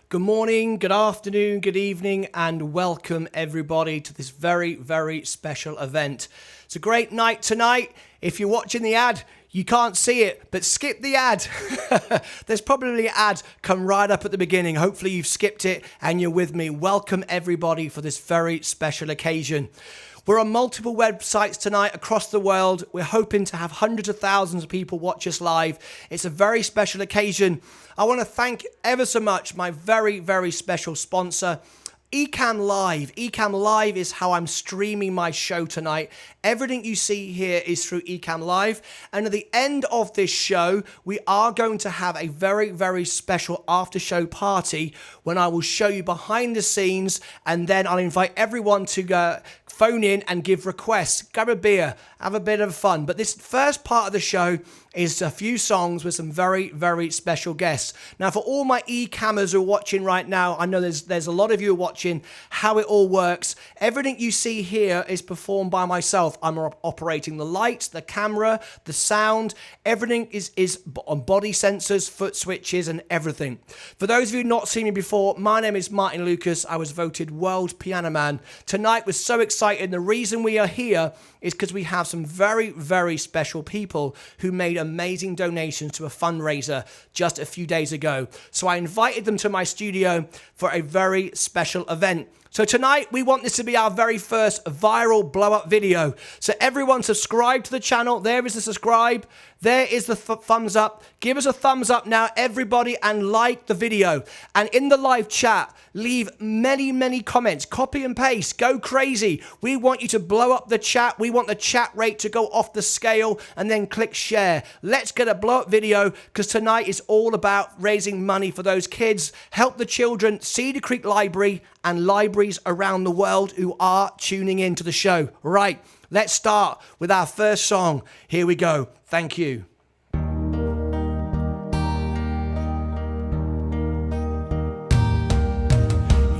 Good morning, good afternoon, good evening, and welcome everybody to this very, very special event. It's a great night tonight. If you're watching the ad, you can't see it, but skip the ad. There's probably an ad come right up at the beginning. Hopefully you've skipped it and you're with me. Welcome everybody for this very special occasion. We're on multiple websites tonight across the world. We're hoping to have hundreds of thousands of people watch us live. It's a very special occasion. I want to thank ever so much my very, very special sponsor, Ecamm Live. Ecamm Live is how I'm streaming my show tonight. Everything you see here is through Ecamm Live. And at the end of this show, we are going to have a very, very special after show party when I will show you behind the scenes, and then I'll invite everyone to phone in and give requests. Grab a beer, have a bit of fun. But this first part of the show is a few songs with some very, very special guests. Now, for all my e-cammers who are watching right now, I know there's a lot of you watching how it all works. Everything you see here is performed by myself. I'm operating the lights, the camera, the sound. Everything is on body sensors, foot switches, and everything. For those of you not seen me before, my name is Martyn Lucas. I was voted World Piano Man. Tonight we're so excited. The reason we are here is because we have some very, very special people who made amazing donations to a fundraiser just a few days ago. So I invited them to my studio for a very special event. So tonight, we want this to be our very first viral blow-up video. So everyone subscribe to the channel. There is the subscribe. There is the thumbs up. Give us a thumbs up now, everybody, and like the video. And in the live chat, leave many, many comments. Copy and paste. Go crazy. We want you to blow up the chat. We want the chat rate to go off the scale, and then click share. Let's get a blow-up video, because tonight is all about raising money for those kids. Help the children, Cedar Creek Library, and libraries around the world who are tuning in to the show. Right, let's start with our first song. Here we go. Thank you.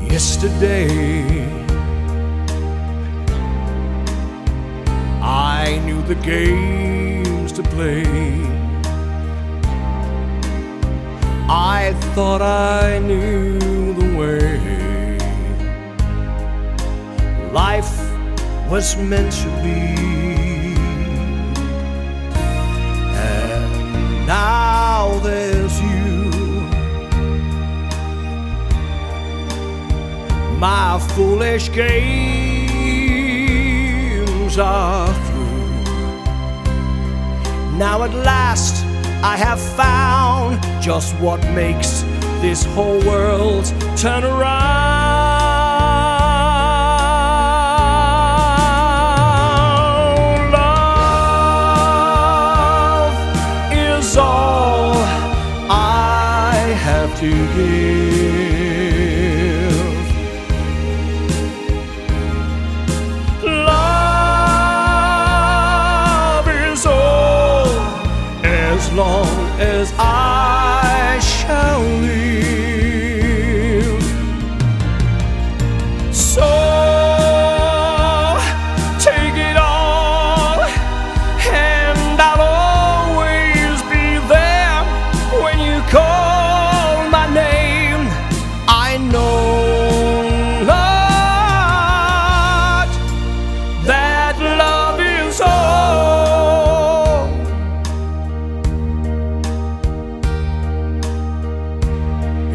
Yesterday, I knew the games to play. I thought I knew the way. Life was meant to be, and now there's you. My foolish games are through. Now at last I have found just what makes this whole world turn around. To give. Love is all as long as I shall live. So take it all, and I'll always be there when you call. I know not that love is all.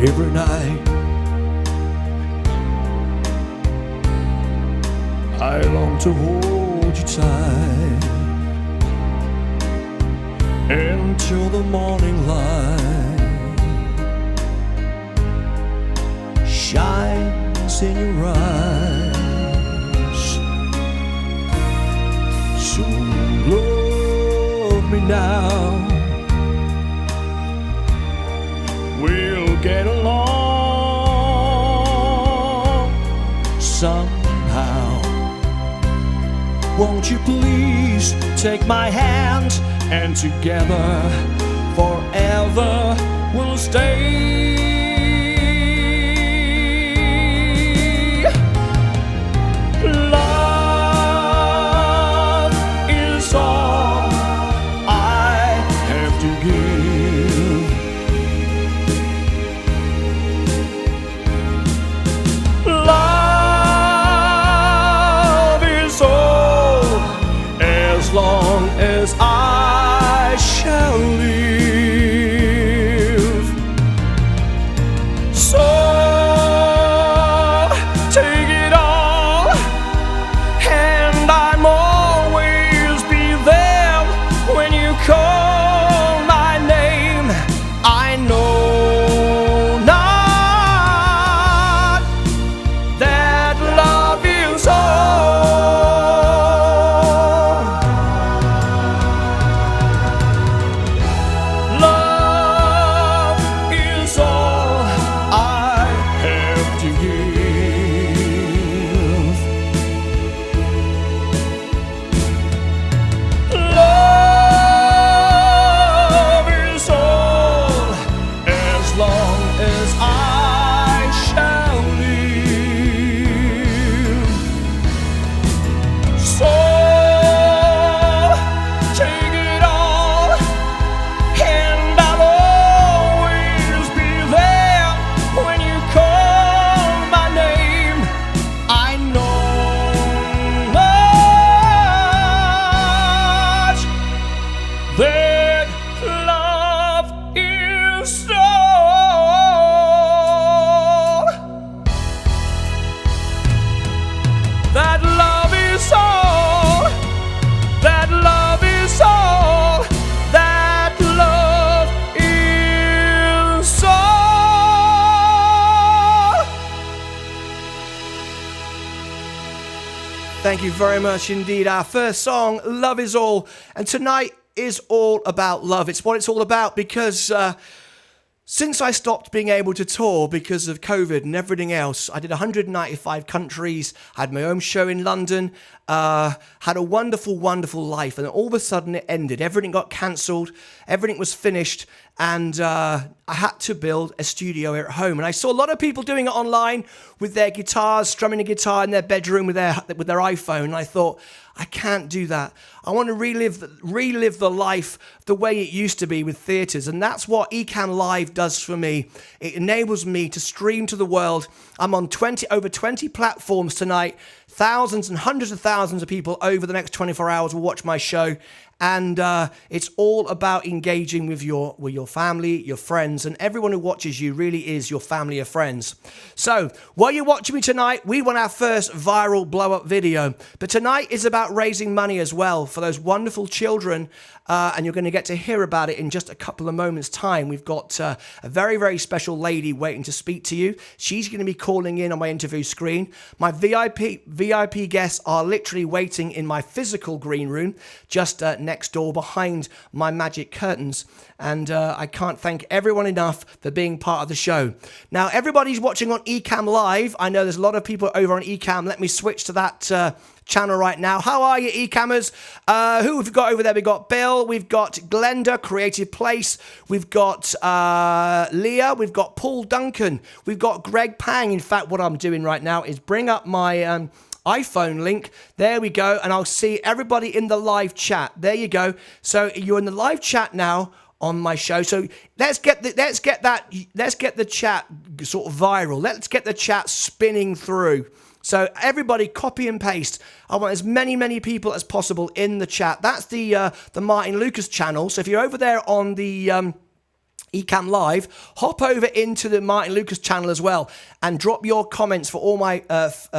Every night I long to hold you tight until the morning light shines in your eyes. So love me now. We'll get along somehow. Won't you please take my hand, and together forever we'll stay. take it all, and I'm always be there when you call my name. I know not that love is all. Love is all I have to give. Love is all as long as I shall live. So take it all, and I'll always be there when you call my name. I know much that love is all. That love is all. That love is all. That love is all. Thank you very much indeed. Our first song, Love Is All. And tonight is all about love. It's what it's all about because since I stopped being able to tour because of COVID and everything else, I did 195 countries, I had my own show in London, had a wonderful, wonderful life, and all of a sudden it ended. Everything got cancelled, everything was finished, and I had to build a studio here at home. And I saw a lot of people doing it online with their guitars, strumming a guitar in their bedroom with their iPhone, and I thought, I can't do that. I want to relive the life the way it used to be with theatres, and that's what Ecamm Live does for me. It enables me to stream to the world. I'm on over 20 platforms tonight. Thousands and hundreds of thousands of people over the next 24 hours will watch my show. And it's all about engaging with your family, your friends, and everyone who watches you really is your family or friends. So while you're watching me tonight, we want our first viral blow-up video. But tonight is about raising money as well for those wonderful children, and you're going to get to hear about it in just a couple of moments' time. We've got a very, very special lady waiting to speak to you. She's going to be calling in on my interview screen. My VIP guests are literally waiting in my physical green room, just next door behind my magic curtains. And I can't thank everyone enough for being part of the show. Now, everybody's watching on Ecamm Live. I know there's a lot of people over on Ecamm. Let me switch to that channel right now. How are you, Ecammers? Who have we got over there? We've got Bill, we've got Glenda, Creative Place, we've got Leah, we've got Paul Duncan, we've got Greg Pang. In fact, what I'm doing right now is bring up my iPhone link. There we go, and I'll see everybody in the live chat. There you go. So you're in the live chat now on my show. So let's get the chat sort of viral. Let's get the chat spinning through. So everybody copy and paste. I want as many people as possible in the chat. That's the Martyn Lucas channel. So if you're over there on the Ecamm Live, hop over into the Martyn Lucas channel as well and drop your comments for all my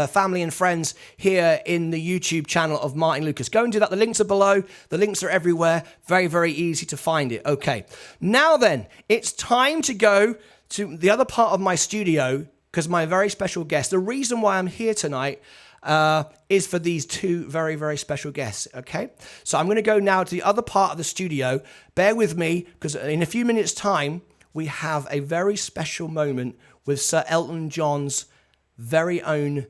family and friends here in the YouTube channel of Martyn Lucas. Go and do that. The links are below. The links are everywhere. Very, very easy to find it. Okay. Now then, it's time to go to the other part of my studio because my very special guest, the reason why I'm here tonight is for these two very, very special guests, okay? So I'm going to go now to the other part of the studio. Bear with me, because in a few minutes' time, we have a very special moment with Sir Elton John's very own,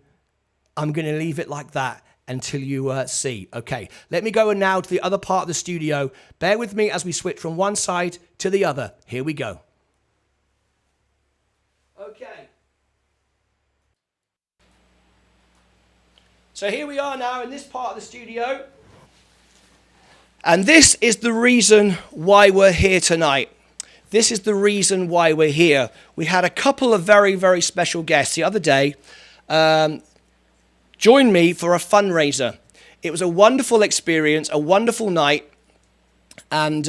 I'm going to leave it like that until you see. Okay, let me go now to the other part of the studio. Bear with me as we switch from one side to the other. Here we go. Okay. So here we are now in this part of the studio. And this is the reason why we're here tonight. This is the reason why we're here. We had a couple of very, very special guests the other day join me for a fundraiser. It was a wonderful experience, a wonderful night, and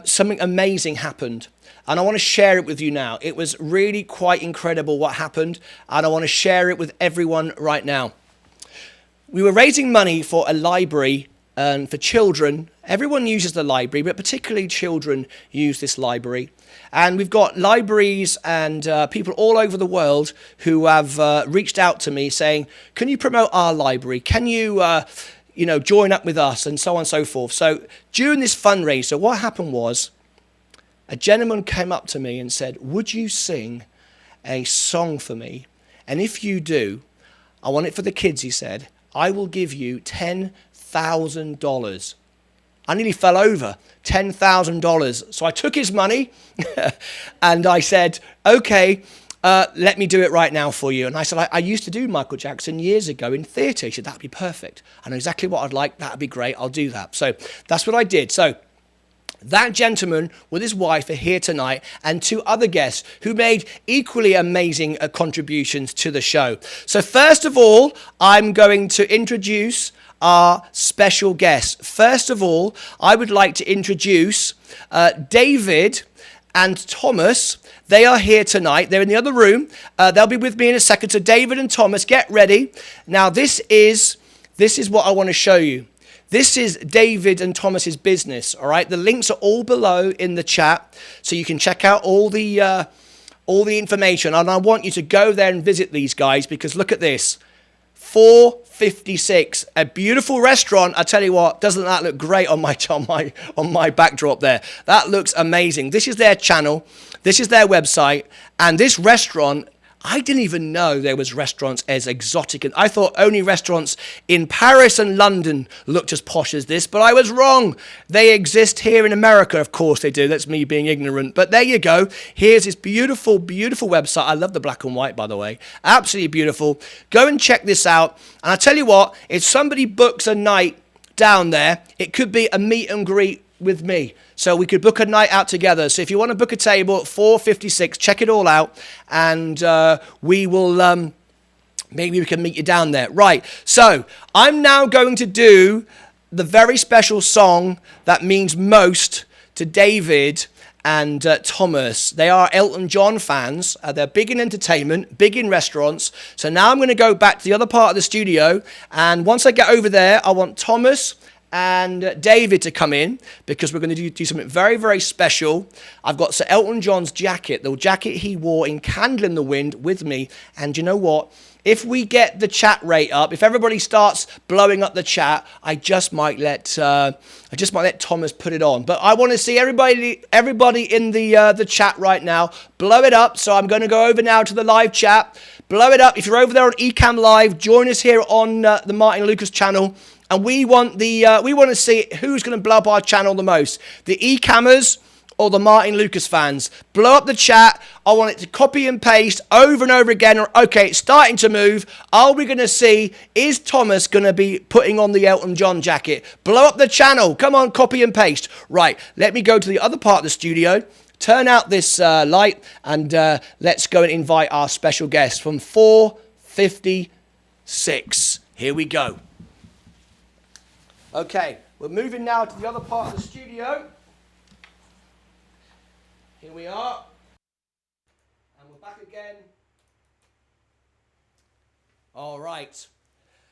something amazing happened. and I want to share it with you now. It was really quite incredible what happened, and I want to share it with everyone right now. We were raising money for a library for children. Everyone uses the library, but particularly children use this library. And we've got libraries and people all over the world who have reached out to me saying, can you promote our library? Can you, join up with us, and so on and so forth. So during this fundraiser, what happened was a gentleman came up to me and said, would you sing a song for me? And if you do, I want it for the kids, he said. I will give you $10,000. I nearly fell over, $10,000. So I took his money and I said, okay, let me do it right now for you. And I said, I used to do Michael Jackson years ago in theatre. He said, that'd be perfect. I know exactly what I'd like. That'd be great. I'll do that. So that's what I did. So that gentleman with his wife are here tonight, and 2 other guests who made equally amazing contributions to the show. So first of all, I'm going to introduce our special guests. First of all, I would like to introduce David and Thomas. They are here tonight. They're in the other room. They'll be with me in a second. So David and Thomas, get ready. Now this is what I want to show you. This is David and Thomas's business, all right? The links are all below in the chat, so you can check out all the information. And I want you to go there and visit these guys, because look at this. 456, a beautiful restaurant. I tell you what, doesn't that look great on my backdrop there? That looks amazing. This is their channel. This is their website. And this restaurant, I didn't even know there was restaurants as exotic. And I thought only restaurants in Paris and London looked as posh as this, but I was wrong. They exist here in America. Of course they do. That's me being ignorant. But there you go. Here's this beautiful, beautiful website. I love the black and white, by the way. Absolutely beautiful. Go and check this out. And I tell you what, if somebody books a night down there, it could be a meet and greet with me. So we could book a night out together. So if you want to book a table at 456, check it all out, and we will, maybe we can meet you down there. Right, so I'm now going to do the very special song that means most to David and Thomas. They are Elton John fans. They're big in entertainment, big in restaurants. So now I'm going to go back to the other part of the studio, and once I get over there, I want Thomas and David to come in, because we're going to do something very, very special. I've got Sir Elton John's jacket, the jacket he wore in Candle in the Wind, with me. And you know what? If we get the chat rate up, if everybody starts blowing up the chat, I just might let Thomas put it on. But I want to see everybody in the chat right now. Blow it up. So I'm going to go over now to the live chat. Blow it up. If you're over there on Ecamm Live, join us here on the Martyn Lucas channel. And we want to see who's going to blow up our channel the most. The Ecammers or the Martyn Lucas fans. Blow up the chat. I want it to copy and paste over and over again. Okay, it's starting to move. Are we going to see, is Thomas going to be putting on the Elton John jacket? Blow up the channel. Come on, copy and paste. Right, let me go to the other part of the studio. Turn out this light, and let's go and invite our special guest from 456. Here we go. Okay, we're moving now to the other part of the studio. Here we are. And we're back again. All right.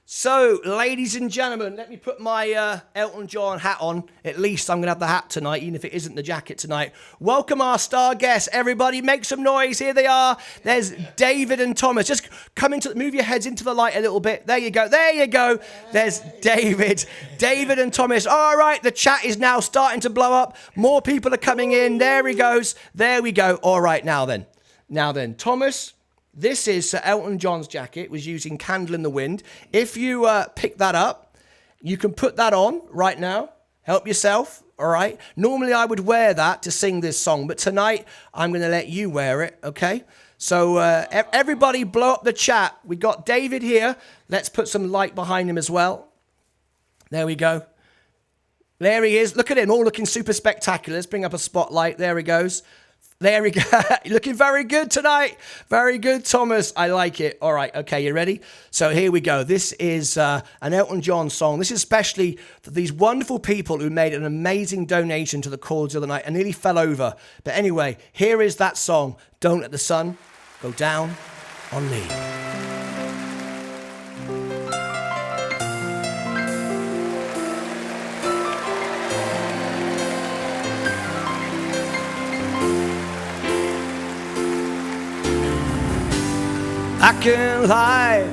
So, ladies and gentlemen, let me put my Elton John hat on. At least I'm going to have the hat tonight, even if it isn't the jacket tonight. Welcome our star guests. Everybody make some noise. Here they are. There's David and Thomas. Just move your heads into the light a little bit. There you go. There you go. There's David. David and Thomas. All right, the chat is now starting to blow up. More people are coming in. There he goes. There we go. All right, now then, Thomas. This is Sir Elton John's jacket. It was using Candle in the Wind. If you pick that up, you can put that on right now. Help yourself, all right? Normally, I would wear that to sing this song, but tonight, I'm going to let you wear it, okay? So everybody blow up the chat. We got David here. Let's put some light behind him as well. There we go. There he is. Look at him, all looking super spectacular. Let's bring up a spotlight. There he goes. There we go. You're looking very good tonight. Very good, Thomas. I like it. All right. Okay, you ready? So here we go. This is an Elton John song. This is especially for these wonderful people who made an amazing donation to the cause the other night. I nearly fell over. But anyway, here is that song, Don't Let the Sun Go Down on Me. I can't lie,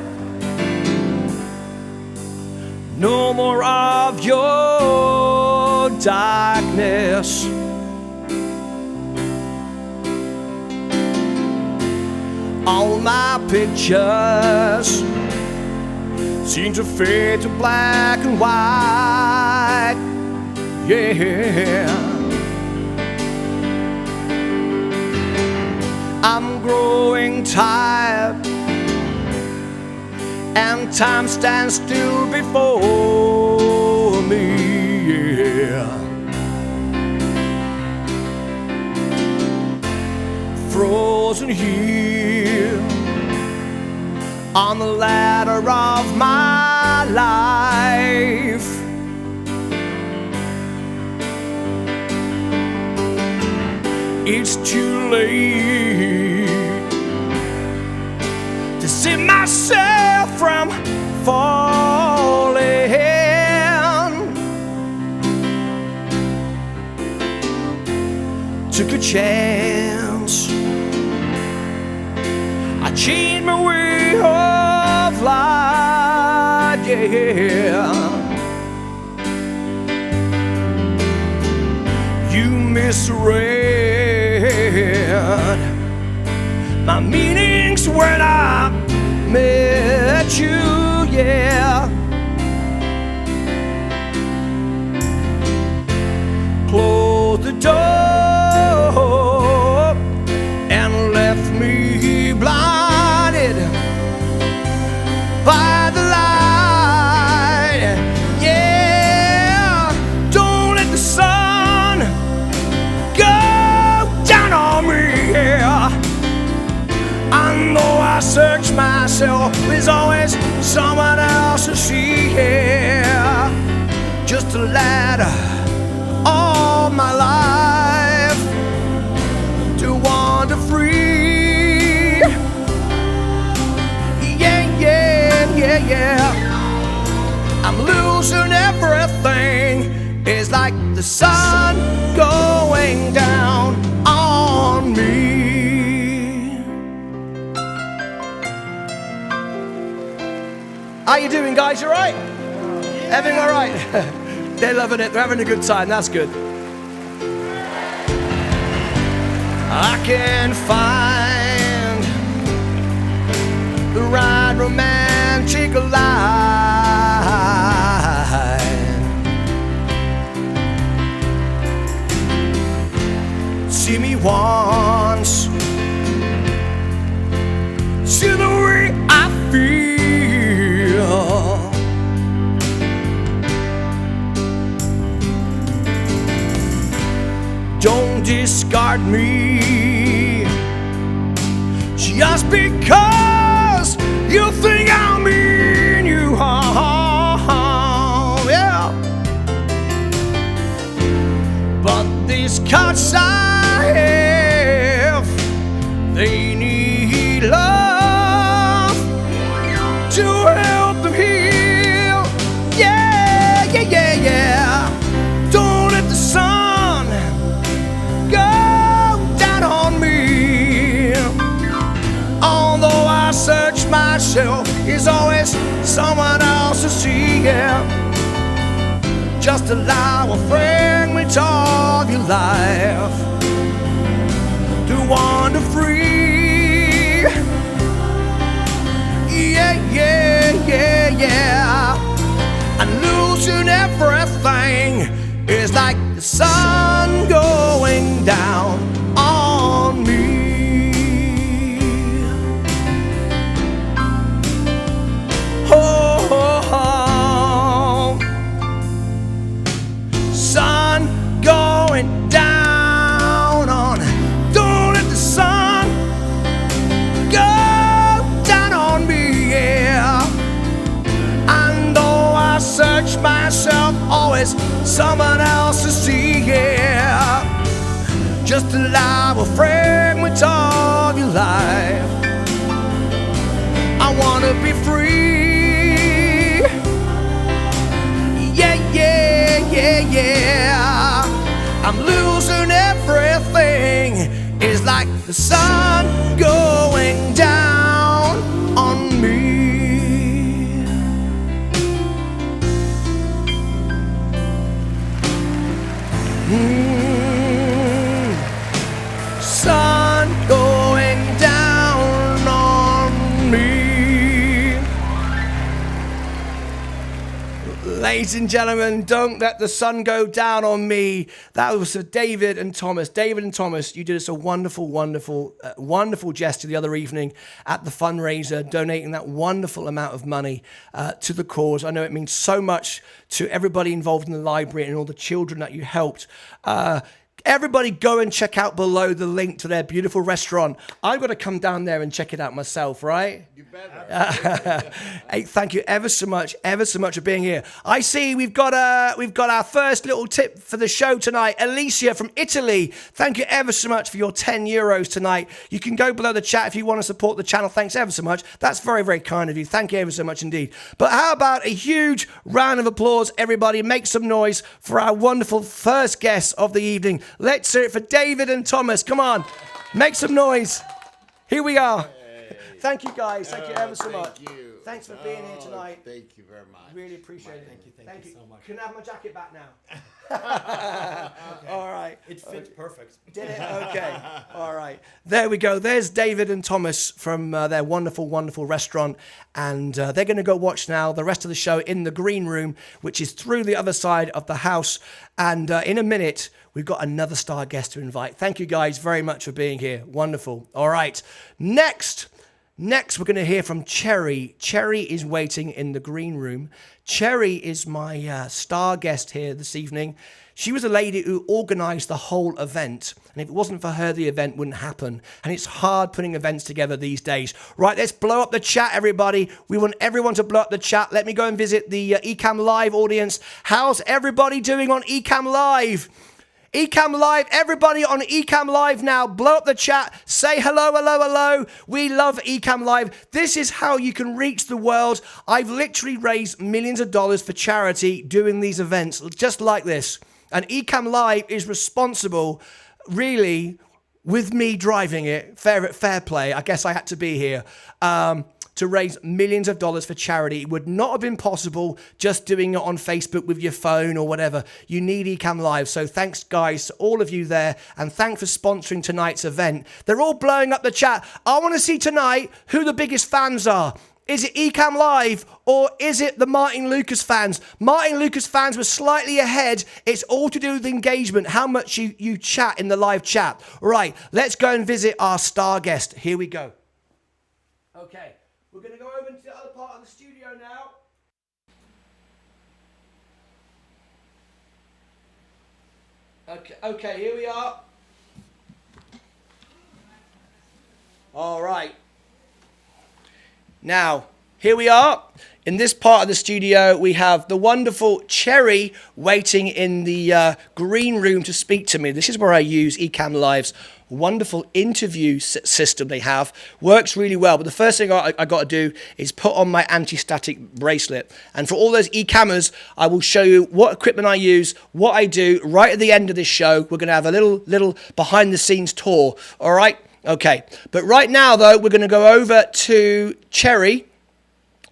no more of your darkness. All my pictures seem to fade to black and white, yeah. I'm growing tired, and time stands still before me, yeah. Frozen here on the ladder of my life, it's too late to save myself from falling. Took a chance, I changed my way of life, yeah. You misread my meanings when I met you, yeah. Close the door and left me blinded by the light, yeah. Don't let the sun go down on me, yeah. I know I search myself, there's always someone else to see here. Just a ladder all my life to wander free. Yeah, yeah, yeah, yeah. I'm losing everything. It's like the sun going down on me. How you doing, guys? You alright? Everything alright? They're loving it. They're having a good time. That's good. I can't find the right romantic line. See me once, see the way I feel. Don't discard me just because you think I mean you harm, yeah. But these cuts I have, they need love to help them heal, yeah, yeah, yeah, yeah. Don't let the sun go down on me. Although I search myself, there's always someone else to see, yeah. Just allow a fragment of your life to wander free. Yeah, yeah, yeah, yeah. I'm losing everything. It's like the sun going down on me. Oh, oh, oh. Sun going down on. Don't someone else to see it. Just allow a fragment of your life. I wanna be free. Yeah, yeah, yeah, yeah. I'm losing everything. It's like the sun going down on me. Sun going down on me. Ladies and gentlemen, don't let the sun go down on me. That was David and Thomas. David and Thomas, you did us a wonderful, wonderful gesture the other evening at the fundraiser, donating that wonderful amount of money to the cause. I know it means so much to everybody involved in the library and all the children that you helped. Everybody go and check out below the link to their beautiful restaurant. I've got to come down there and check it out myself, right? You better. Hey, thank you ever so much for being here. I see we've got our first little tip for the show tonight. Alicia from Italy, thank you ever so much for your €10 tonight. You can go below the chat if you want to support the channel. Thanks ever so much. That's very, very kind of you. Thank you ever so much indeed. But how about a huge round of applause, everybody? Make some noise for our wonderful first guests of the evening. Let's hear it for David and Thomas. Come on, make some noise. Here we are. Hey. Thank you, guys. Thank you ever so much. Thank you. Thanks for being here tonight. Thank you very much. Really appreciate it. Thank you so much. Can I have my jacket back now? Okay. All right. It fits perfect. Did it? Okay. All right. There we go. There's David and Thomas from their wonderful, wonderful restaurant. And they're going to go watch now the rest of the show in the green room, which is through the other side of the house. And in a minute, we've got another star guest to invite. Thank you guys very much for being here. Wonderful. All right. Next, we're going to hear from Cherry. Cherry is waiting in the green room. Cherry is my star guest here this evening. She was a lady who organised the whole event. And if it wasn't for her, the event wouldn't happen. And it's hard putting events together these days. Right, let's blow up the chat, everybody. We want everyone to blow up the chat. Let me go and visit the Ecamm Live audience. How's everybody doing on Ecamm Live? Ecamm Live, everybody on Ecamm Live now, blow up the chat, say hello, hello, hello. We love Ecamm Live. This is how you can reach the world. I've literally raised millions of dollars for charity doing these events, just like this. And Ecamm Live is responsible, really, with me driving it, fair play, I guess I had to be here, to raise millions of dollars for charity. It would not have been possible just doing it on Facebook with your phone or whatever. You need Ecamm Live. So thanks, guys, to all of you there. And thanks for sponsoring tonight's event. They're all blowing up the chat. I want to see tonight who the biggest fans are. Is it Ecamm Live or is it the Martyn Lucas fans? Martyn Lucas fans were slightly ahead. It's all to do with engagement, how much you chat in the live chat. Right, let's go and visit our star guest. Here we go. Okay. We're going to go over to the other part of the studio now. Okay, here we are. All right. Now, here we are. In this part of the studio, we have the wonderful Cherry waiting in the green room to speak to me. This is where I use Ecamm Live's wonderful interview system they have. Works really well. But the first thing I got to do is put on my anti-static bracelet. And for all those e-cammers, I will show you what equipment I use, what I do. Right at the end of this show, we're going to have a little behind-the-scenes tour. All right? Okay. But right now, though, we're going to go over to Cherry,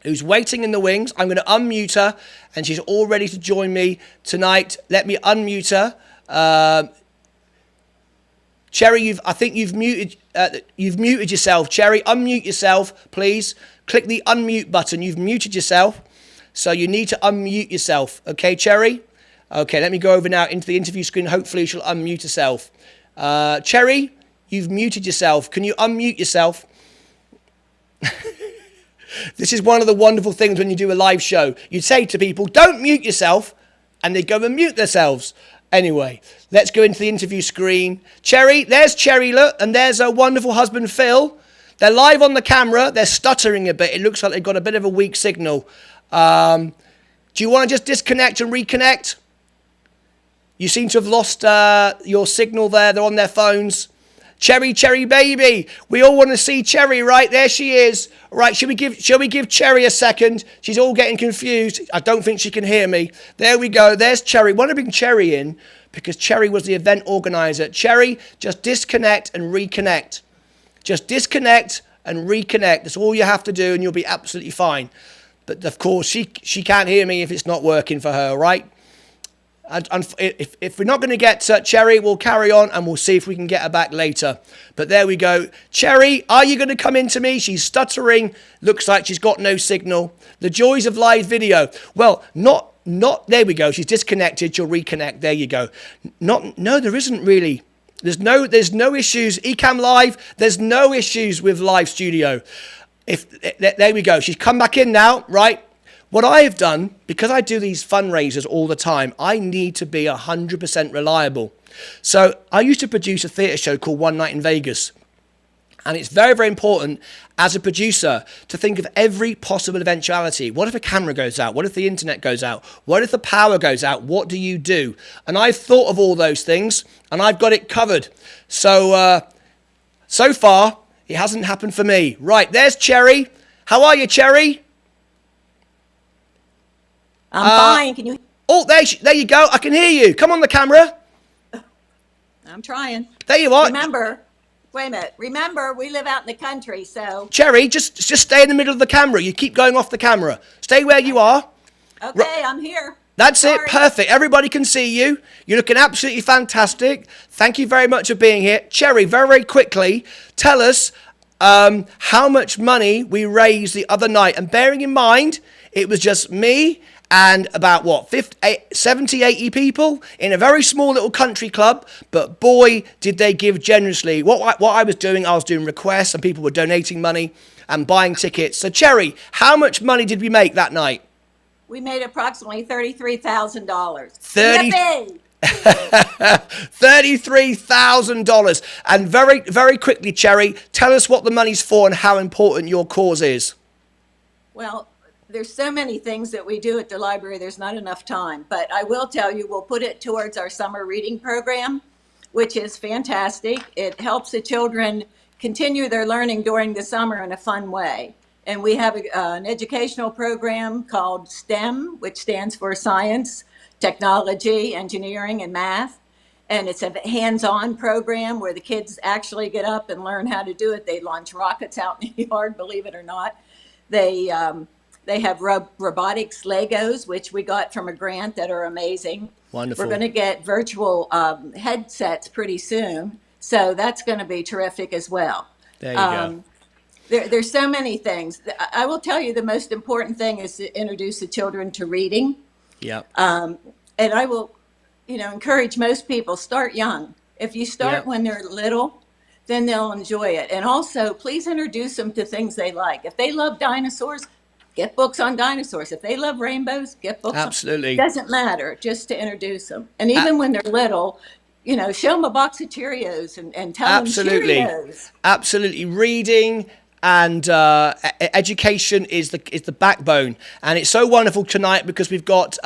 who's waiting in the wings. I'm going to unmute her, and she's all ready to join me tonight. Let me unmute her. Cherry, I think you've muted yourself. Cherry, unmute yourself, please. Click the unmute button. You've muted yourself, so you need to unmute yourself. Okay, Cherry? Okay, let me go over now into the interview screen. Hopefully she'll unmute herself. Cherry, you've muted yourself. Can you unmute yourself? This is one of the wonderful things when you do a live show. You say to people, don't mute yourself, and they go and mute themselves. Anyway, let's go into the interview screen. Cherry, there's Cherry, look, and there's her wonderful husband, Phil. They're live on the camera. They're stuttering a bit. It looks like they've got a bit of a weak signal. Do you want to just disconnect and reconnect? You seem to have lost your signal there. They're on their phones. Cherry, Cherry baby. We all want to see Cherry, right? There she is. Right, shall we give Cherry a second? She's all getting confused. I don't think she can hear me. There we go. There's Cherry. Want to bring Cherry in because Cherry was the event organizer. Cherry, just disconnect and reconnect. Just disconnect and reconnect. That's all you have to do and you'll be absolutely fine. But of course, she can't hear me if it's not working for her, right? And if we're not going to get Cherry, we'll carry on and we'll see if we can get her back later. But there we go. Cherry, are you going to come into me? She's stuttering. Looks like she's got no signal. The joys of live video. Well, not. There we go. She's disconnected. She'll reconnect. There you go. No, there isn't really. There's no issues. Ecamm Live. There's no issues with Live Studio. There we go. She's come back in now, right? What I have done, because I do these fundraisers all the time, I need to be 100% reliable. So I used to produce a theatre show called One Night in Vegas. And it's very, very important as a producer to think of every possible eventuality. What if a camera goes out? What if the internet goes out? What if the power goes out? What do you do? And I've thought of all those things and I've got it covered. So, so far, it hasn't happened for me. Right, there's Cherry. How are you, Cherry? I'm fine. Can you? Oh, there you go. I can hear you. Come on the camera. I'm trying. There you are. Remember, wait a minute. Remember, we live out in the country, so. Cherry, just stay in the middle of the camera. You keep going off the camera. Stay where you are. Okay, I'm here. That's it. Perfect. Everybody can see you. You're looking absolutely fantastic. Thank you very much for being here. Cherry, very, very quickly, tell us how much money we raised the other night. And bearing in mind, it was just me and about, 70, 80 people in a very small little country club. But boy, did they give generously. What I was doing requests and people were donating money and buying tickets. So, Cherry, how much money did we make that night? We made approximately $33,000. $33,000. And very, very quickly, Cherry, tell us what the money's for and how important your cause is. Well, there's so many things that we do at the library, there's not enough time. But I will tell you, we'll put it towards our summer reading program, which is fantastic. It helps the children continue their learning during the summer in a fun way. And we have an educational program called STEM, which stands for science, technology, engineering, and math. And it's a hands-on program where the kids actually get up and learn how to do it. They launch rockets out in the yard, believe it or not. They have robotics Legos, which we got from a grant that are amazing. Wonderful. We're going to get virtual headsets pretty soon. So that's going to be terrific as well. There you go. There's so many things. I will tell you the most important thing is to introduce the children to reading. Yeah. And I will, encourage most people, start young. If you start when they're little, then they'll enjoy it. And also, please introduce them to things they like. If they love dinosaurs, get books on dinosaurs. If they love rainbows, get books. Absolutely. It doesn't matter, just to introduce them. And even when they're little, show them a box of Cheerios and tell them Cheerios. Absolutely. Reading and education is the backbone, and it's so wonderful tonight because we've got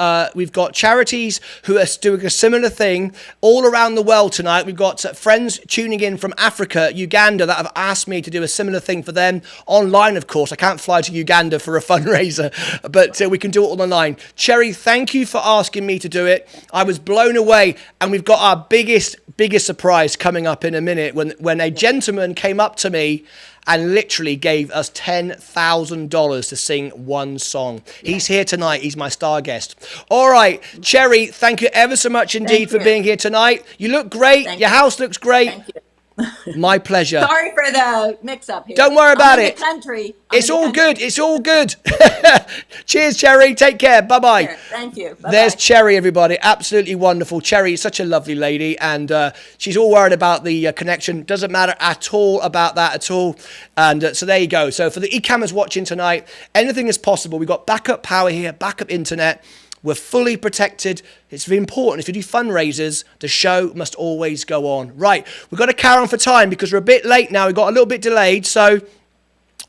charities who are doing a similar thing all around the world tonight. We've got friends tuning in from Africa, Uganda, that have asked me to do a similar thing for them online. Of course, I can't fly to Uganda for a fundraiser, but we can do it all online. Cherry, thank you for asking me to do it. I was blown away, and we've got our biggest surprise coming up in a minute when a gentleman came up to me and literally gave us $10,000 to sing one song. Yeah. He's here tonight. He's my star guest. All right, Cherry, thank you ever so much indeed for being here tonight. You look great. Your house looks great. Thank you. My pleasure. Sorry for the mix-up here. Don't worry about it. The country. It's all good. It's all good. Cheers, Cherry. Take care. Bye-bye. Here, thank you. Bye-bye. There's Cherry, everybody. Absolutely wonderful. Cherry is such a lovely lady, and she's all worried about the connection. Doesn't matter at all about that at all. And so there you go. So for the e-cammers watching tonight, anything is possible. We've got backup power here, backup internet. We're fully protected. It's very important. If you do fundraisers, the show must always go on. Right, we've got to carry on for time because we're a bit late now. We got a little bit delayed. So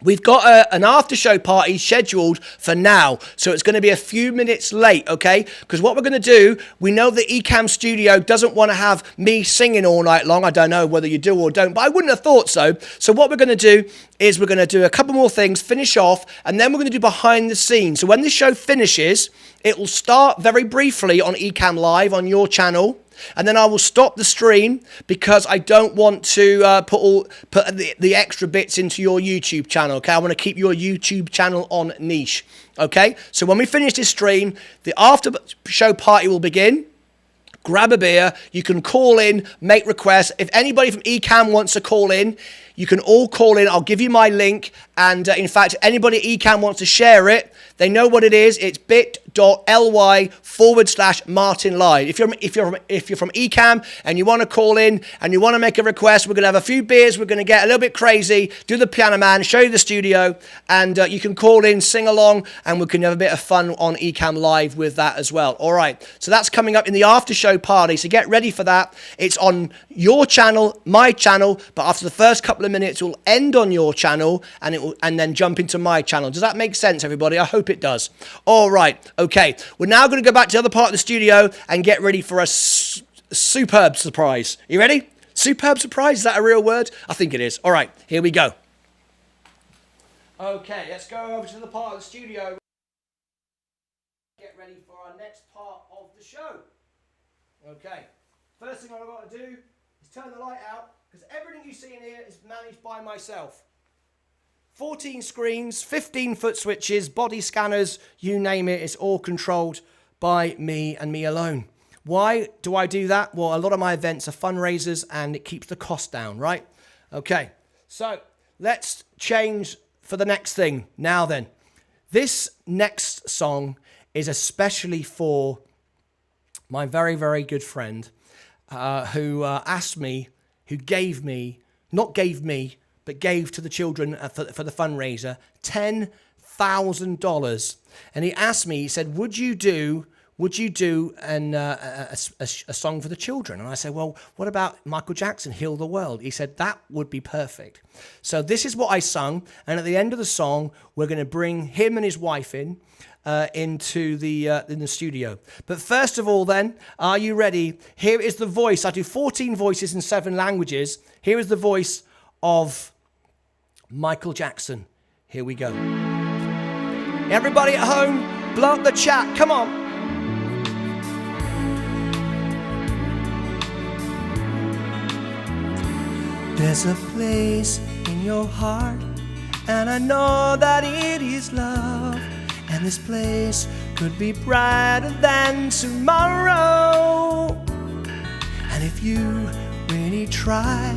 We've got an after-show party scheduled for now, so it's going to be a few minutes late, okay? Because what we're going to do, we know the Ecamm studio doesn't want to have me singing all night long. I don't know whether you do or don't, but I wouldn't have thought so. So what we're going to do is we're going to do a couple more things, finish off, and then we're going to do behind the scenes. So when the show finishes, it will start very briefly on Ecamm Live on your channel. And then I will stop the stream because I don't want to put the extra bits into your YouTube channel, okay? I want to keep your YouTube channel on niche, okay? So when we finish this stream, the after show party will begin. Grab a beer. You can call in, make requests. If anybody from Ecamm wants to call in, you can all call in. I'll give you my link. And in fact, anybody at Ecamm wants to share it, they know what it is. It's bit.ly/Martyn Live. If you're from Ecamm and you want to call in and you want to make a request, we're going to have a few beers. We're going to get a little bit crazy, do the piano man, show you the studio, and you can call in, sing along, and we can have a bit of fun on Ecamm Live with that as well. All right. So that's coming up in the after show party. So get ready for that. It's on your channel, my channel, but after the first couple of minutes, it will end on your channel and then jump into my channel. Does that make sense, everybody? I hope it does. All right. Okay. We're now going to go back to the other part of the studio and get ready for a superb surprise. You ready? Superb surprise? Is that a real word? I think it is. All right. Here we go. Okay. Let's go over to the part of the studio. Get ready for our next part of the show. Okay. First thing I've got to do is turn the light out because everything you see in here is managed by myself. 14 screens, 15-foot switches, body scanners, you name it, it's all controlled by me and me alone. Why do I do that? Well, a lot of my events are fundraisers and it keeps the cost down, right? Okay, so let's change for the next thing. Now then, this next song is especially for my very, very good friend who asked me, who gave me, not gave me, but gave to the children for the fundraiser $10,000. And he asked me, he said, would you do a song for the children? And I said, well, what about Michael Jackson, Heal the World? He said, that would be perfect. So this is what I sung. And at the end of the song, we're going to bring him and his wife in the studio. But first of all then, are you ready? Here is the voice. I do 14 voices in 7 languages. Here is the voice of Michael Jackson. Here we go. Everybody at home, blow up the chat. Come on. There's a place in your heart, and I know that it is love. And this place could be brighter than tomorrow. And if you really try,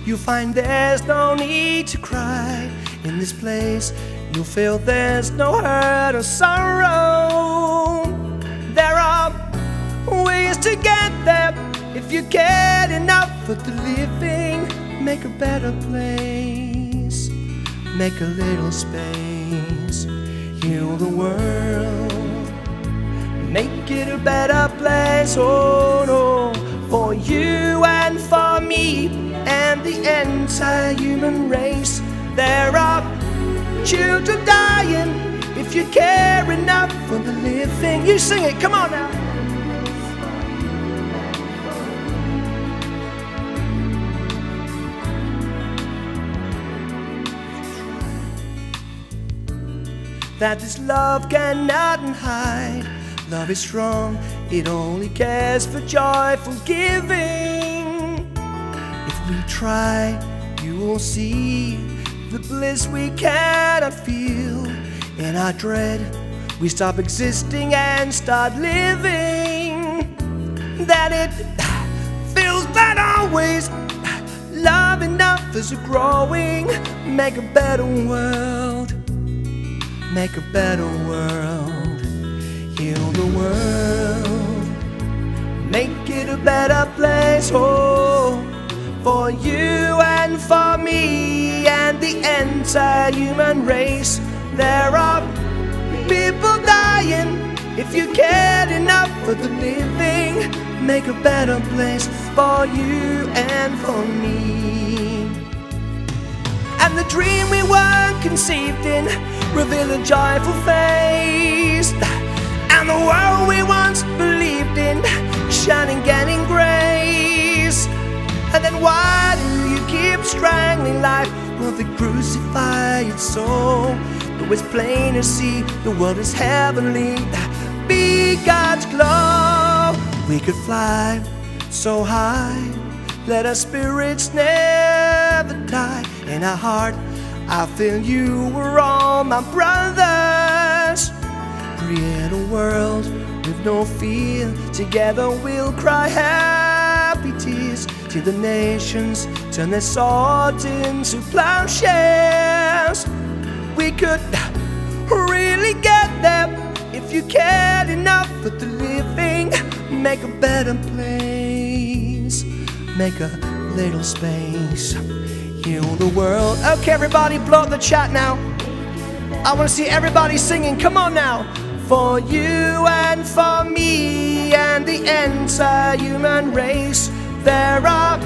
you'll find there's no need to cry. In this place, you'll feel there's no hurt or sorrow. There are ways to get there if you care enough for the living. Make a better place, make a little space. Heal the world, make it a better place. Oh no, for you and for me and the entire human race. There are children dying if you care enough for the living. You sing it, come on now. That this love cannot hide. Love is strong, it only cares for joyful giving. If we try, you will see the bliss we cannot feel. In our dread, we stop existing and start living. That it feels that always love enough is growing. Make a better world. Make a better world, heal the world, make it a better place, oh, for you and for me and the entire human race. There are people dying if you care enough for the living. Make a better place for you and for me. And And the dream we were conceived in revealed a joyful face. And the world we once believed in shining, getting grace. And then why do you keep strangling life with the crucified soul? Though it's plain to see the world is heavenly, be God's glow. We could fly so high, let our spirits never die. In our heart, I feel you were all my brothers. Create a world with no fear. Together we'll cry happy tears. Till the nations turn their swords into plowshares. We could really get there if you cared enough for the living. Make a better place, make a little space, heal the world. Okay, everybody, blow up the chat now. I want to see everybody singing. Come on now. For you and for me and the entire human race, there are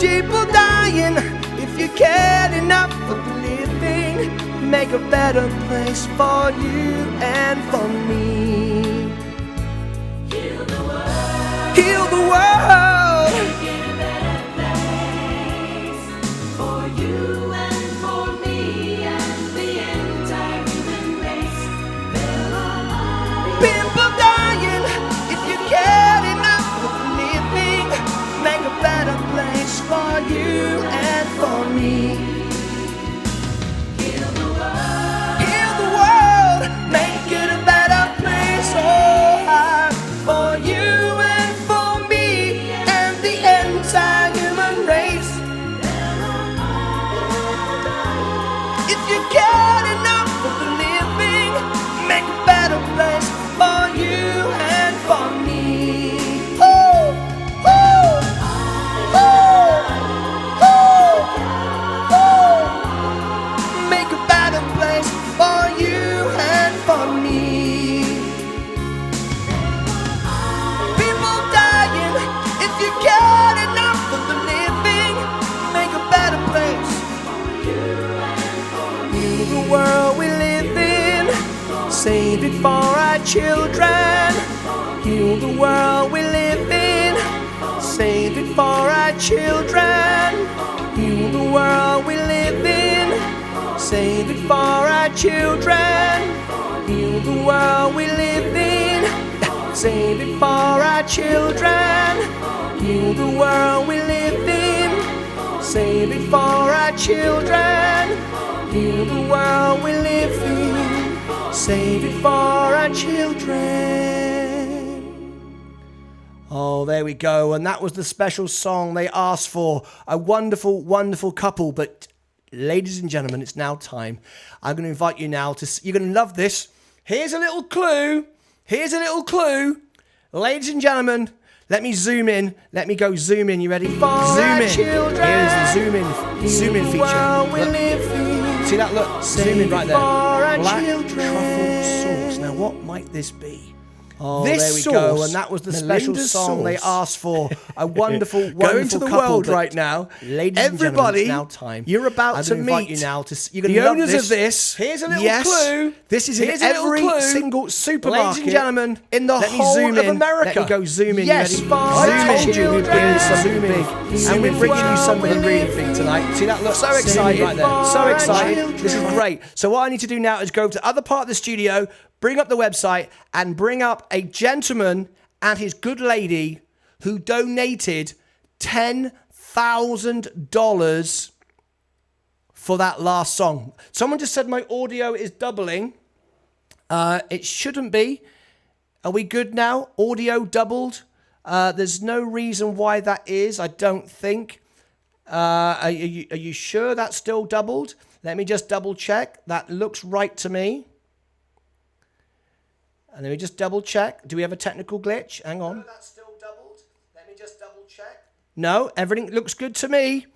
people dying. If you cared enough for the living, make a better place for you and for me. Heal the world. Heal the world. Make it a better place for you and for me and the entire human race. There are people dying. If you cared enough for the living, make a better place for you and for me. Heal the world. Heal the world. Make it a better place, oh, for you and for me and the entire human race. If you cared enough for the living, make a better place for you and for me. Oh, oh, oh, oh, oh. Make a better place for you and for me. People dying. If you cared enough for the living, make a better place. Heal the world we live in, save it for our children. Heal the world we live in, save it for our children. Heal the world we live in, save it for our children. Heal the world we live in, save it for our children. Heal the world we live in, save it for our children. Heal the world we live in, save it for our children. Oh, there we go. And that was the special song they asked for. A wonderful, wonderful couple. But ladies and gentlemen, it's now time. I'm going to invite you now to... You're going to love this. Here's a little clue. Here's a little clue. Ladies and gentlemen, let me zoom in. Let me go zoom in. You ready? Zoom in. Here's the zoom in feature. Look. See that? Look. Zoom in right there. Black truffle sauce. Now, what might this be? Oh, This there we sauce, go, and that was the special Melinda's song they sauce. asked for. A wonderful, wonderful Go into the couple, world but right now. ladies and gentlemen, Everybody, it's now time. you're about I'm to gonna invite meet you now to. You're the gonna love owners this. of this. Here's a little Yes, clue. this is in Here's a little every clue. single supermarket Ladies and gentlemen, in the let me whole zoom of in. America. Let me go zoom in. Yes, you ready? I Zoom told in. you we'd bring you something Zoom in. big. And we're bringing you something we really live big tonight. See that? Look, so Zoom excited in. right there. So For excited. our This is great. So what I need to do now is go to the other part of the studio, bring up the website, and bring up a gentleman and his good lady who donated $10,000 for that last song. Someone just said my audio is doubling. It shouldn't be. Are we good now? Audio doubled. There's no reason why that is, I don't think. Are you sure that's still doubled? Let me just double check. That looks right to me. And let me just double check. Do we have a technical glitch? Hang on. No, that's still doubled. Let me just double check. No, everything looks good to me.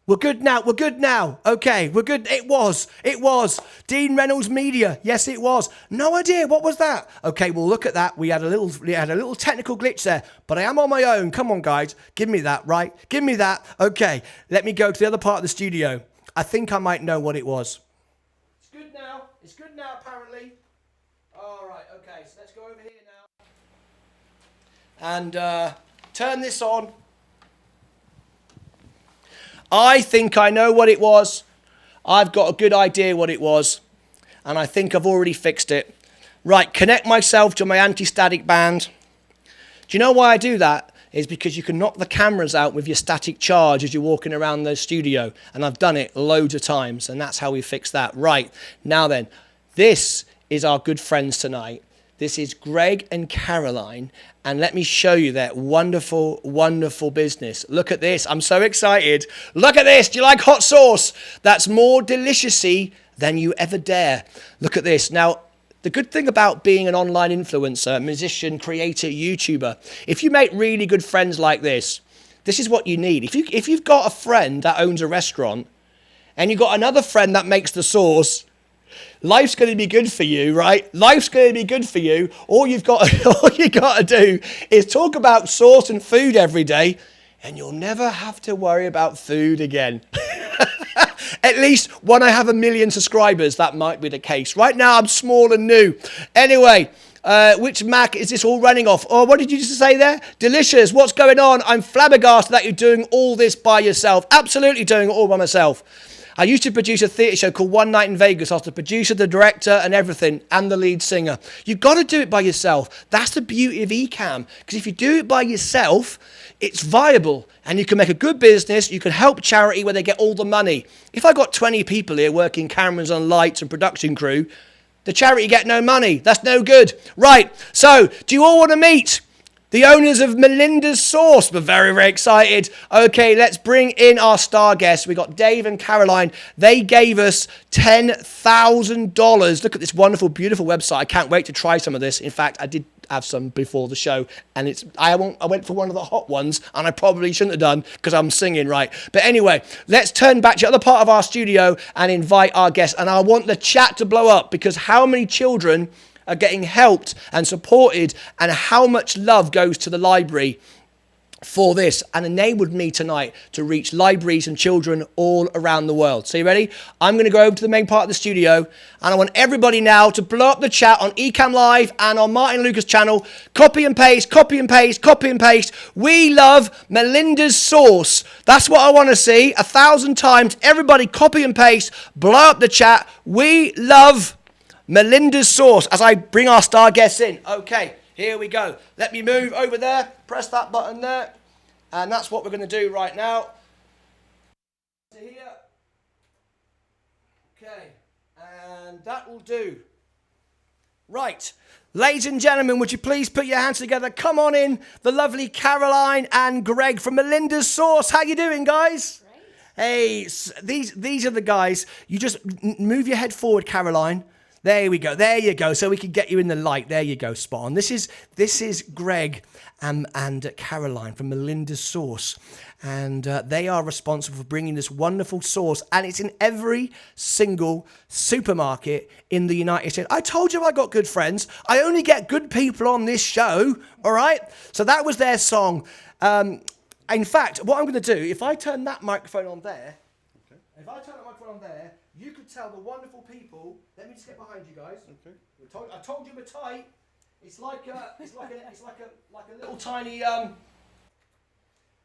We're good now. We're good now. Okay, we're good. It was. Dean Reynolds Media. Yes, it was. No idea. What was that? Okay, we'll look at that. We had a little technical glitch there, but I am on my own. Come on, guys. Give me that, right? Give me that. Okay, let me go to the other part of the studio. I think I might know what it was. It's good now. It's good now, apparently. All right, okay, so let's go over here now. And turn this on. I think I know what it was. I've got a good idea what it was. And I think I've already fixed it. Right, connect myself to my anti-static band. Do you know why I do that? Is because you can knock the cameras out with your static charge as you're walking around the studio. And I've done it loads of times, and that's how we fix that. Right, now then, this is our good friends tonight. This is Greg and Caroline, and let me show you that wonderful, wonderful business. Look at this. I'm so excited. Look at this. Do you like hot sauce? That's more deliciousy than you ever dare. Look at this. Now, the good thing about being an online influencer, musician, creator, YouTuber, if you make really good friends like this is what you need. If you've got a friend that owns a restaurant and you've got another friend that makes the sauce, life's going to be good for you, right? Life's going to be good for you. All you got to do is talk about sauce and food every day, and you'll never have to worry about food again. At least when I have 1 million subscribers, that might be the case. Right now, I'm small and new. Anyway, which Mac is this all running off? Oh, what did you just say there? Delicious. What's going on? I'm flabbergasted that you're doing all this by yourself. Absolutely doing it all by myself. I used to produce a theatre show called One Night in Vegas. I was the producer, the director, and everything, and the lead singer. You've got to do it by yourself. That's the beauty of Ecamm. Because if you do it by yourself, it's viable, and you can make a good business. You can help charity where they get all the money. If I got 20 people here working cameras and lights and production crew, the charity get no money. That's no good. Right, so do you all want to meet the owners of Melinda's Sauce? We're very, very excited. Okay, let's bring in our star guests. We got Dave and Caroline. They gave us $10,000. Look at this wonderful, beautiful website. I can't wait to try some of this. In fact, I did have some before the show, and I went for one of the hot ones, and I probably shouldn't have done because I'm singing, right? But anyway, let's turn back to the other part of our studio and invite our guests. And I want the chat to blow up, because how many children are getting helped and supported, and how much love goes to the library for this, and enabled me tonight to reach libraries and children all around the world. So you ready? I'm going to go over to the main part of the studio, and I want everybody now to blow up the chat on Ecamm Live and on Martyn Lucas' channel. Copy and paste, copy and paste, copy and paste. We love Melinda's Sauce. That's what I want to see 1,000 times. Everybody copy and paste, blow up the chat. We love Melinda's Sauce, as I bring our star guests in. Okay, here we go. Let me move over there. Press that button there. And that's what we're going to do right now. To here. Okay, and that will do. Right. Ladies and gentlemen, would you please put your hands together? Come on in. The lovely Caroline and Greg from Melinda's Sauce. How you doing, guys? Great. Hey, these are the guys. You just move your head forward, Caroline. There we go. There you go. So we can get you in the light. There you go. Spot on. This is Greg and Caroline from Melinda's Sauce. And they are responsible for bringing this wonderful sauce. And it's in every single supermarket in the United States. I told you I got good friends. I only get good people on this show. All right. So that was their song. In fact, what I'm going to do, if I turn that microphone on there, you could tell the wonderful people. Let me just get behind you guys. Okay. I told you we're tight. It's like a little tiny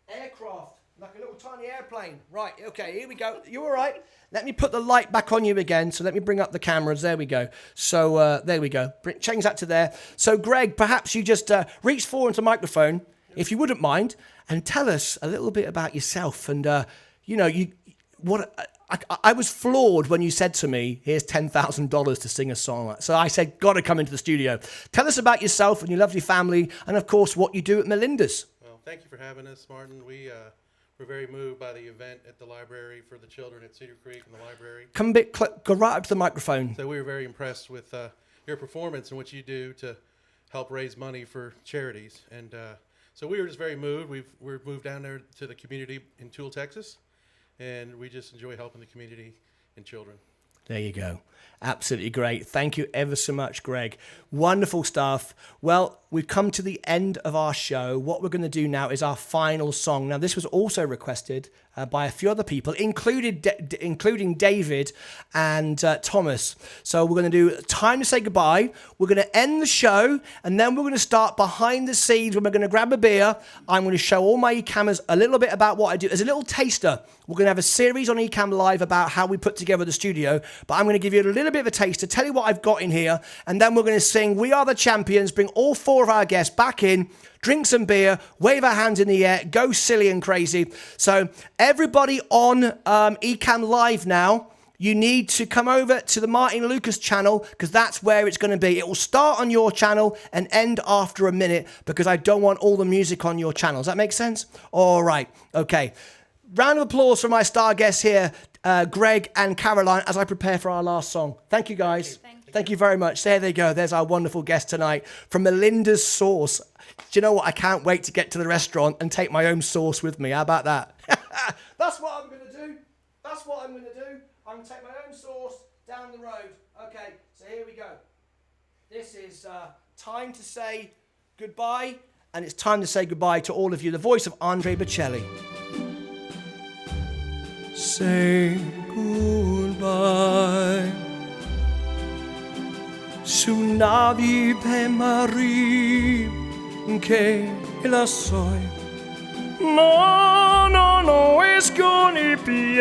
aircraft, like a little tiny airplane. Right. Okay. Here we go. You all right? Let me put the light back on you again. So let me bring up the cameras. There we go. So there we go. Change that to there. So Greg, perhaps you just reach forward into the microphone, if you wouldn't mind, and tell us a little bit about yourself. And I was floored when you said to me, here's $10,000 to sing a song. So I said, got to come into the studio. Tell us about yourself and your lovely family, and of course, what you do at Melinda's. Well, thank you for having us, Martyn. We're very moved by the event at the library for the children at Cedar Creek and the library. Come a bit, go right up to the microphone. So we were very impressed with your performance and what you do to help raise money for charities. And so we were just very moved. We're moved down there to the community in Toole, Texas. And we just enjoy helping the community and children. There you go. Absolutely great. Thank you ever so much, Greg. Wonderful stuff. Well, we've come to the end of our show. What we're going to do now is our final song. Now, this was also requested by a few other people, including David and Thomas. So we're going to do Time to Say Goodbye. We're going to end the show, and then we're going to start behind the scenes when we're going to grab a beer. I'm going to show all my eCammers a little bit about what I do. As a little taster, we're going to have a series on eCam Live about how we put together the studio, but I'm going to give you a little bit of a taste to tell you what I've got in here, and then we're going to sing We Are the Champions, bring all 4 of our guests back in, drink some beer, wave our hands in the air, go silly and crazy. So everybody on eCam Live now, you need to come over to the Martyn Lucas channel, because that's where it's going to be. It will start on your channel and end after a minute, because I don't want all the music on your channel. Does that make sense? All right. Okay. Round of applause for my star guests here, Greg and Caroline, as I prepare for our last song. Thank you, guys. Thank you very much. There they go. There's our wonderful guest tonight from Melinda's Sauce. Do you know what? I can't wait to get to the restaurant and take my own sauce with me. How about that? That's what I'm going to do. That's what I'm going to do. I'm going to take my own sauce down the road. Okay, so here we go. This is time to say goodbye, and it's time to say goodbye to all of you. The voice of Andre Bocelli. Say goodbye. Suonavi per Marie che la soi. No, it's gonna be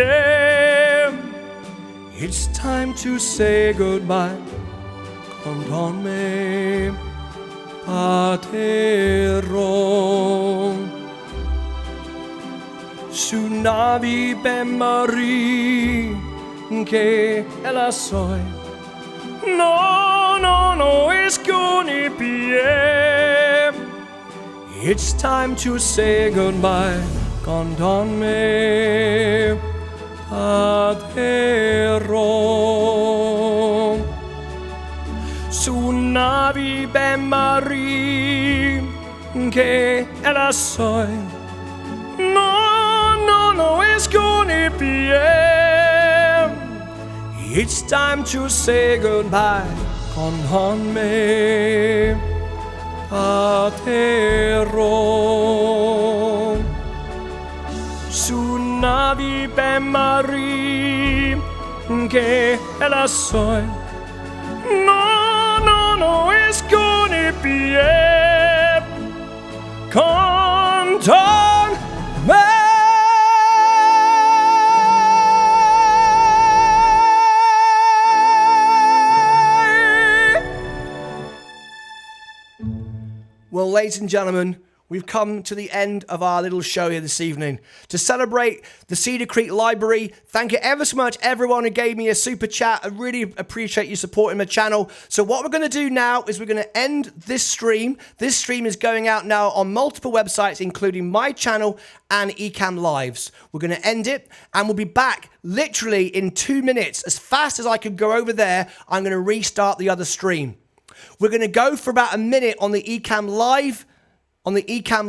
it's time to say goodbye. Con me partirò. Suonavi per Marie che la soi. No, it's gonna be it's time to say goodbye. Con me partirò. Suonavi per Marie che la soi. No, it's gonna be it's time to say goodbye. Con me partirò. Suonavi per Marie che la soi. No, it's gonna be con me. Well, ladies and gentlemen, we've come to the end of our little show here this evening. To celebrate the Cedar Creek Library, thank you ever so much, everyone who gave me a super chat. I really appreciate you supporting my channel. So what we're going to do now is we're going to end this stream. This stream is going out now on multiple websites, including my channel and eCam Lives. We're going to end it, and we'll be back literally in 2 minutes. As fast as I could go over there, I'm going to restart the other stream. We're going to go for about a minute on the eCam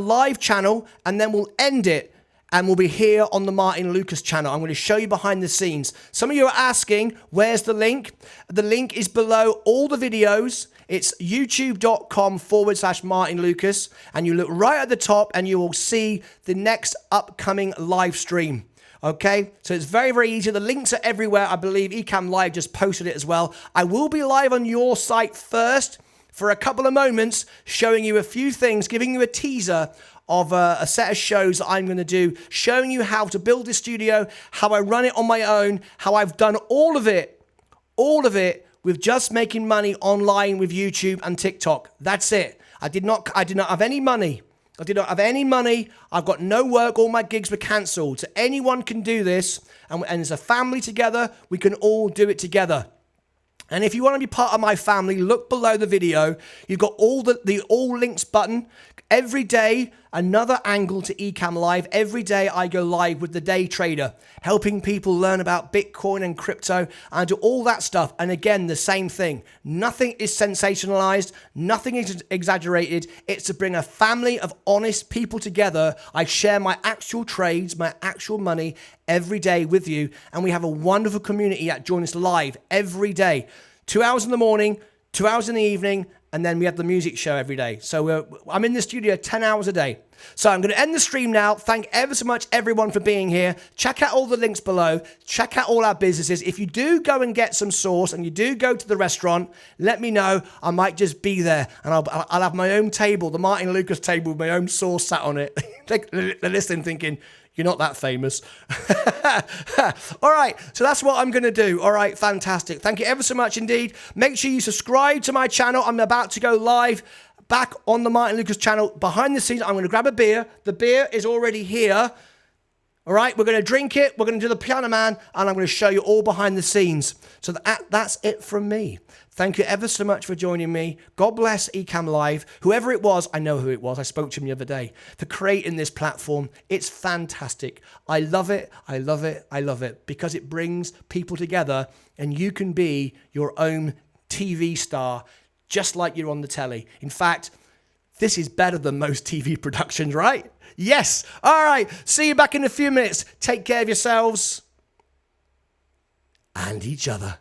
Live channel, and then we'll end it, and we'll be here on the Martyn Lucas channel. I'm going to show you behind the scenes. Some of you are asking, where's the link? The link is below all the videos. It's youtube.com/Martyn Lucas, and you look right at the top and you will see the next upcoming live stream. Okay, so it's very, very easy. The links are everywhere. I believe eCam Live just posted it as well. I will be live on your site first for a couple of moments, showing you a few things, giving you a teaser of a set of shows that I'm going to do, showing you how to build this studio, how I run it on my own, how I've done all of it with just making money online with YouTube and TikTok. That's it. I did not have any money. I've got no work. All my gigs were cancelled. So anyone can do this. And as a family together, we can all do it together. And if you want to be part of my family, look below the video. You've got the all links button. Every day, another angle to eCam Live. Every day I go live with the day trader, helping people learn about Bitcoin and crypto and do all that stuff. And again, the same thing. Nothing is sensationalized. Nothing is exaggerated. It's to bring a family of honest people together. I share my actual trades, my actual money every day with you. And we have a wonderful community that join us live every day. 2 hours in the morning, 2 hours in the evening, and then we have the music show every day. So I'm in the studio 10 hours a day. So I'm going to end the stream now. Thank ever so much, everyone, for being here. Check out all the links below. Check out all our businesses. If you do go and get some sauce and you do go to the restaurant, let me know. I might just be there, and I'll have my own table, the Martyn Lucas table with my own sauce sat on it. They're listening thinking, you're not that famous. All right, so that's what I'm going to do. All right, fantastic. Thank you ever so much indeed. Make sure you subscribe to my channel. I'm about to go live back on the Martyn Lucas channel. Behind the scenes, I'm going to grab a beer. The beer is already here. All right, we're going to drink it. We're going to do the Piano Man, and I'm going to show you all behind the scenes. So that's it from me. Thank you ever so much for joining me. God bless Ecamm Live. Whoever it was, I know who it was. I spoke to him the other day, for creating this platform. It's fantastic. I love it. I love it. I love it because it brings people together, and you can be your own TV star just like you're on the telly. In fact, this is better than most TV productions, right? Yes. All right. See you back in a few minutes. Take care of yourselves and each other.